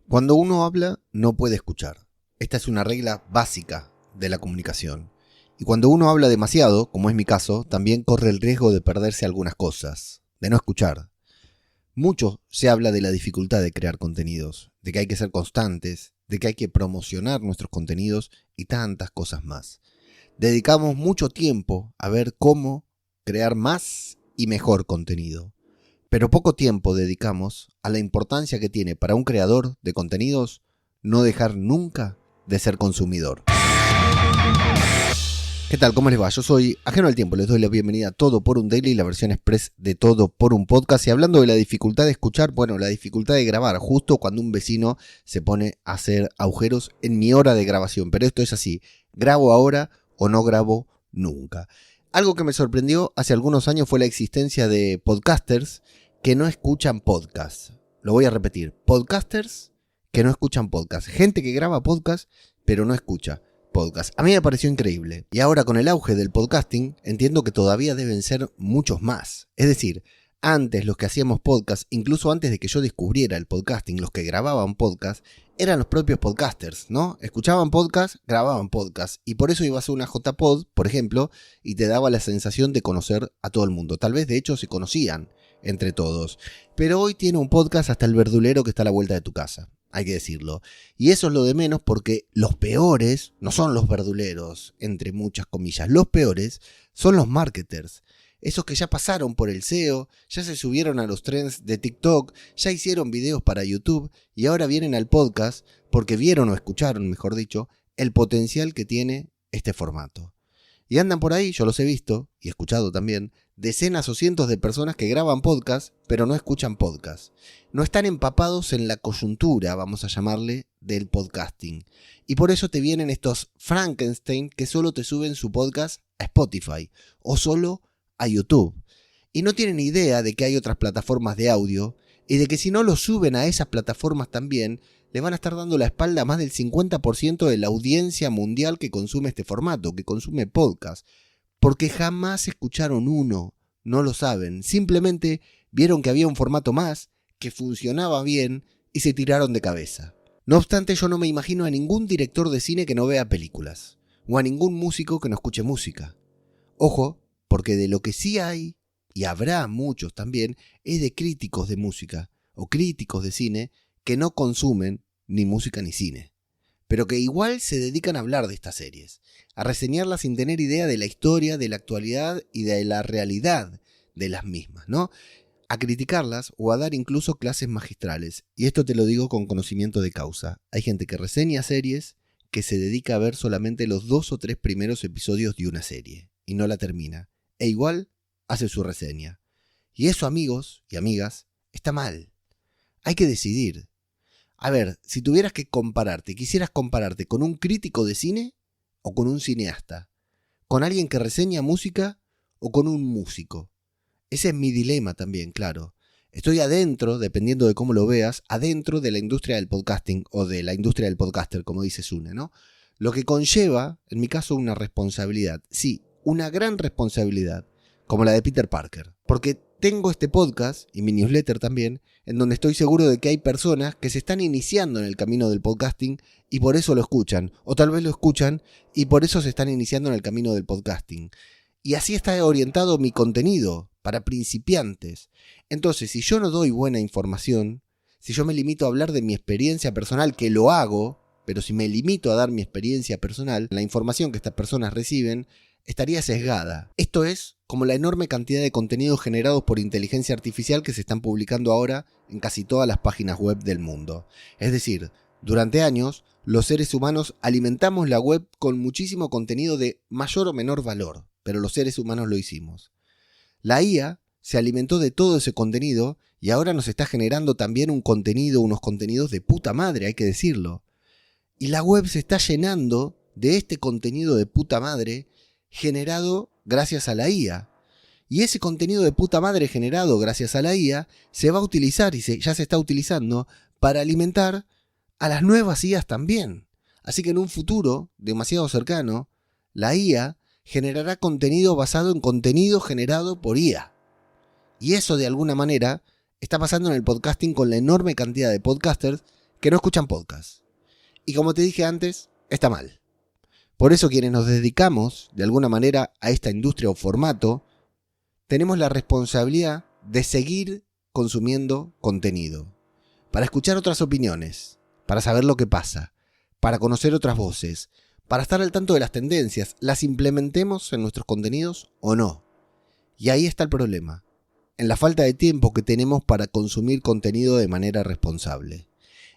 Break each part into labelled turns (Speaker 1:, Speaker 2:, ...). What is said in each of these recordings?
Speaker 1: Cuando uno habla, no puede escuchar. Esta es una regla básica de la comunicación. Y cuando uno habla demasiado, como es mi caso, también corre el riesgo de perderse algunas cosas, de no escuchar. Mucho se habla de la dificultad de crear contenidos, de que hay que ser constantes, de que hay que promocionar nuestros contenidos y tantas cosas más. Dedicamos mucho tiempo a ver cómo crear más y mejor contenido. Pero poco tiempo dedicamos a la importancia que tiene para un creador de contenidos no dejar nunca de ser consumidor. ¿Qué tal? ¿Cómo les va? Yo soy Ajeno al Tiempo, les doy la bienvenida a Todo por un Daily, la versión express de Todo por un Podcast. Y hablando de la dificultad de escuchar, la dificultad de grabar, justo cuando un vecino se pone a hacer agujeros en mi hora de grabación. Pero esto es así, grabo ahora o no grabo nunca. Algo que me sorprendió hace algunos años fue la existencia de podcasters que no escuchan podcasts. Lo voy a repetir, podcasters que no escuchan podcasts. Gente que graba podcasts pero no escucha podcast. A mí me pareció increíble. Y ahora con el auge del podcasting, entiendo que todavía deben ser muchos más. Es decir, antes los que hacíamos podcast, incluso antes de que yo descubriera el podcasting, los que grababan podcast, eran los propios podcasters, ¿no? Escuchaban podcast, grababan podcast. Y por eso ibas a una JPod, por ejemplo, y te daba la sensación de conocer a todo el mundo. Tal vez de hecho se conocían entre todos. Pero hoy tiene un podcast hasta el verdulero que está a la vuelta de tu casa. Hay que decirlo. Y eso es lo de menos porque los peores no son los verduleros, entre muchas comillas. Los peores son los marketers. Esos que ya pasaron por el SEO, ya se subieron a los trends de TikTok, ya hicieron videos para YouTube y ahora vienen al podcast porque vieron o escucharon, mejor dicho, el potencial que tiene este formato. Y andan por ahí, yo los he visto y escuchado también, decenas o cientos de personas que graban podcast, pero no escuchan podcast. No están empapados en la coyuntura, vamos a llamarle, del podcasting. Y por eso te vienen estos Frankenstein que solo te suben su podcast a Spotify o solo a YouTube. Y no tienen idea de que hay otras plataformas de audio y de que si no lo suben a esas plataformas también, le van a estar dando la espalda a más del 50% de la audiencia mundial que consume este formato, que consume podcast. Porque jamás escucharon uno, no lo saben. Simplemente vieron que había un formato más, que funcionaba bien y se tiraron de cabeza. No obstante, yo no me imagino a ningún director de cine que no vea películas, o a ningún músico que no escuche música. Ojo, porque de lo que sí hay, y habrá muchos también, es de críticos de música, o críticos de cine, que no consumen ni música ni cine, pero que igual se dedican a hablar de estas series, a reseñarlas sin tener idea de la historia, de la actualidad y de la realidad de las mismas, ¿no? A criticarlas o a dar incluso clases magistrales. Y esto te lo digo con conocimiento de causa. Hay gente que reseña series que se dedica a ver solamente los 2 o 3 primeros episodios de una serie y no la termina. E igual hace su reseña. Y eso, amigos y amigas, está mal. Hay que decidir. A ver, si tuvieras que compararte, quisieras compararte con un crítico de cine o con un cineasta, con alguien que reseña música o con un músico. Ese es mi dilema también, claro. Estoy adentro, dependiendo de cómo lo veas, adentro de la industria del podcasting o de la industria del podcaster, como dice Sune, ¿no? Lo que conlleva, en mi caso, una responsabilidad. Sí, una gran responsabilidad, como la de Peter Parker. Porque tengo este podcast, y mi newsletter también, en donde estoy seguro de que hay personas que se están iniciando en el camino del podcasting y por eso lo escuchan. O tal vez lo escuchan y por eso se están iniciando en el camino del podcasting. Y así está orientado mi contenido, para principiantes. Entonces, si yo no doy buena información, si yo me limito a hablar de mi experiencia personal, que lo hago, pero si me limito a dar mi experiencia personal, la información que estas personas reciben estaría sesgada. Esto es como la enorme cantidad de contenidos generados por inteligencia artificial que se están publicando ahora en casi todas las páginas web del mundo. Es decir, durante años, los seres humanos alimentamos la web con muchísimo contenido de mayor o menor valor, pero los seres humanos lo hicimos. La IA se alimentó de todo ese contenido y ahora nos está generando también unos contenidos de puta madre, hay que decirlo. Y la web se está llenando de este contenido de puta madre generado gracias a la IA. Y ese contenido de puta madre generado gracias a la IA se va a utilizar y ya se está utilizando para alimentar a las nuevas IAs también. Así que en un futuro demasiado cercano, la IA generará contenido basado en contenido generado por IA. Y eso de alguna manera está pasando en el podcasting con la enorme cantidad de podcasters que no escuchan podcast. Y como te dije antes, está mal. Por eso quienes nos dedicamos, de alguna manera, a esta industria o formato, tenemos la responsabilidad de seguir consumiendo contenido. Para escuchar otras opiniones, para saber lo que pasa, para conocer otras voces, para estar al tanto de las tendencias, ¿las implementemos en nuestros contenidos o no? Y ahí está el problema, en la falta de tiempo que tenemos para consumir contenido de manera responsable.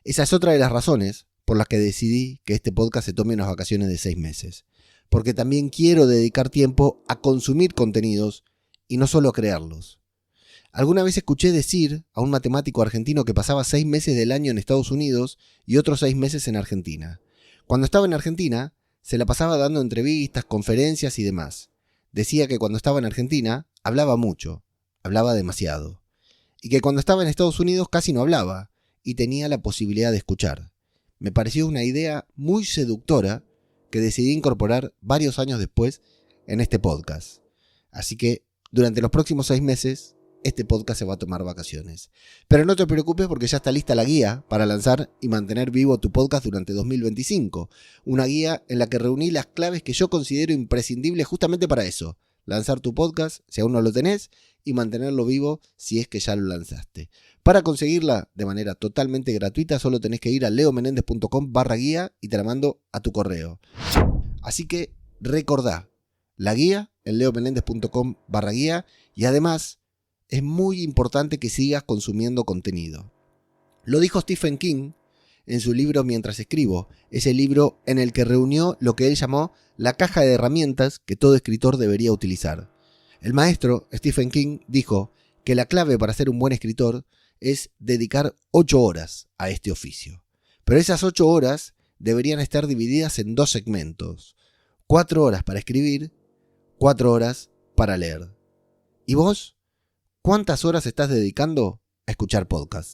Speaker 1: Esa es otra de las razones por las que decidí que este podcast se tome unas vacaciones de 6 meses. Porque también quiero dedicar tiempo a consumir contenidos y no solo a crearlos. Alguna vez escuché decir a un matemático argentino que pasaba 6 meses del año en Estados Unidos y otros 6 meses en Argentina. Cuando estaba en Argentina, se la pasaba dando entrevistas, conferencias y demás. Decía que cuando estaba en Argentina, hablaba mucho, hablaba demasiado. Y que cuando estaba en Estados Unidos casi no hablaba y tenía la posibilidad de escuchar. Me pareció una idea muy seductora que decidí incorporar varios años después en este podcast. Así que durante los próximos 6 meses, este podcast se va a tomar vacaciones. Pero no te preocupes porque ya está lista la guía para lanzar y mantener vivo tu podcast durante 2025. Una guía en la que reuní las claves que yo considero imprescindibles justamente para eso. Lanzar tu podcast, si aún no lo tenés, y mantenerlo vivo si es que ya lo lanzaste. Para conseguirla de manera totalmente gratuita, solo tenés que ir a leomenendez.com/guía y te la mando a tu correo. Así que recordá, la guía en leomenendez.com/guía y además es muy importante que sigas consumiendo contenido. Lo dijo Stephen King en su libro Mientras escribo, ese libro en el que reunió lo que él llamó la caja de herramientas que todo escritor debería utilizar. El maestro Stephen King dijo que la clave para ser un buen escritor es dedicar 8 horas a este oficio. Pero esas 8 horas deberían estar divididas en 2 segmentos. 4 horas para escribir, 4 horas para leer. ¿Y vos? ¿Cuántas horas estás dedicando a escuchar podcasts?